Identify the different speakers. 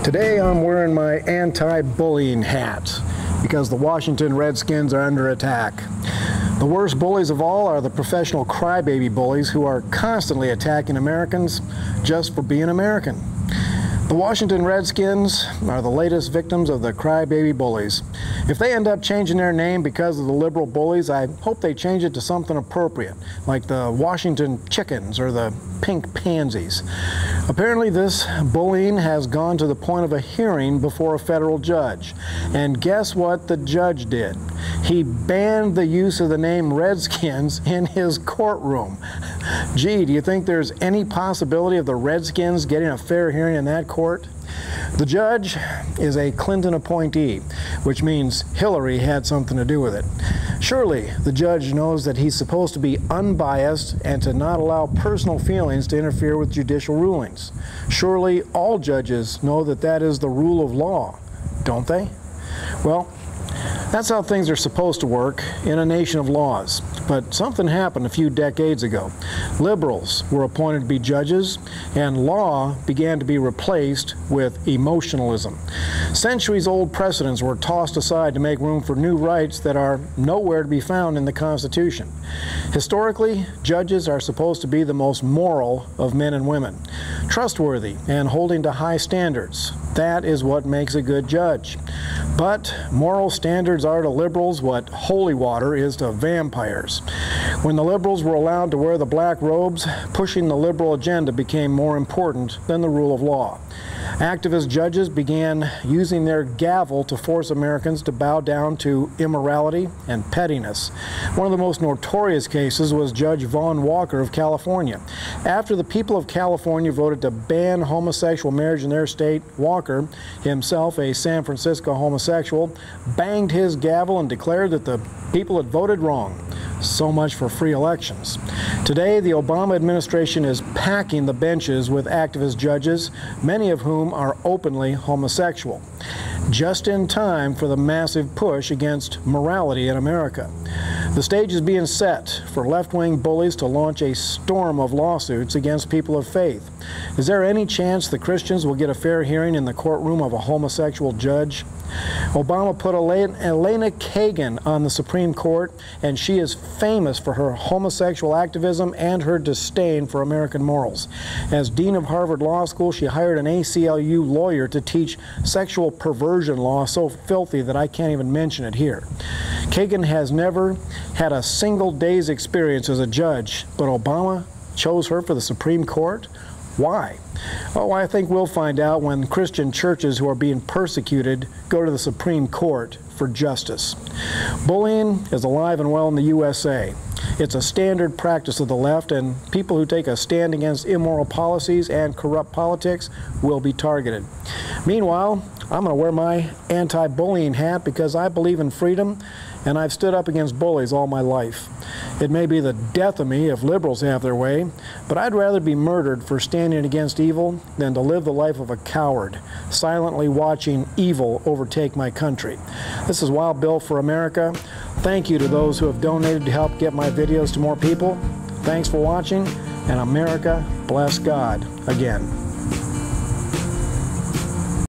Speaker 1: Today I'm wearing my anti-bullying hat because the Washington Redskins are under attack. The worst bullies of all are the professional crybaby bullies who are constantly attacking Americans just for being American. The Washington Redskins are the latest victims of the crybaby bullies. If they end up changing their name because of the liberal bullies, I hope they change it to something appropriate, like the Washington Chickens or the Pink Pansies. Apparently this bullying has gone to the point of a hearing before a federal judge. And guess what the judge did? He banned the use of the name Redskins in his courtroom. Gee, do you think there's any possibility of the Redskins getting a fair hearing in that court? The judge is a Clinton appointee, which means Hillary had something to do with it. Surely the judge knows that he's supposed to be unbiased and to not allow personal feelings to interfere with judicial rulings. Surely all judges know that that is the rule of law, don't they? Well, that's how things are supposed to work in a nation of laws. But something happened a few decades ago. Liberals were appointed to be judges, and law began to be replaced with emotionalism. Centuries-old precedents were tossed aside to make room for new rights that are nowhere to be found in the Constitution. Historically, judges are supposed to be the most moral of men and women, trustworthy and holding to high standards. That is what makes a good judge. But moral standards are to liberals what holy water is to vampires. When the liberals were allowed to wear the black robes, pushing the liberal agenda became more important than the rule of law. Activist judges began using their gavel to force Americans to bow down to immorality and pettiness. One of the most notorious cases was Judge Vaughn Walker of California. After the people of California voted to ban homosexual marriage in their state, Walker, himself a San Francisco homosexual, banged his gavel and declared that the people had voted wrong. So much for free elections. Today, the Obama administration is packing the benches with activist judges, many of whom are openly homosexual, just in time for the massive push against morality in America. The stage is being set for left-wing bullies to launch a storm of lawsuits against people of faith. Is there any chance the Christians will get a fair hearing in the courtroom of a homosexual judge? Obama put Elena Kagan on the Supreme Court, and she is famous for her homosexual activism and her disdain for American morals. As Dean of Harvard Law School, she hired an ACLU lawyer to teach sexual perversion law so filthy that I can't even mention it here. Kagan has never had a single day's experience as a judge, but Obama chose her for the Supreme Court? Why? Oh, I think we'll find out when Christian churches who are being persecuted go to the Supreme Court for justice. Bullying is alive and well in the USA. It's a standard practice of the left, and people who take a stand against immoral policies and corrupt politics will be targeted. Meanwhile, I'm going to wear my anti-bullying hat because I believe in freedom, and I've stood up against bullies all my life. It may be the death of me if liberals have their way, but I'd rather be murdered for standing against evil than to live the life of a coward, silently watching evil overtake my country. This is Wild Bill for America. Thank you to those who have donated to help get my videos to more people. Thanks for watching, and America bless God again.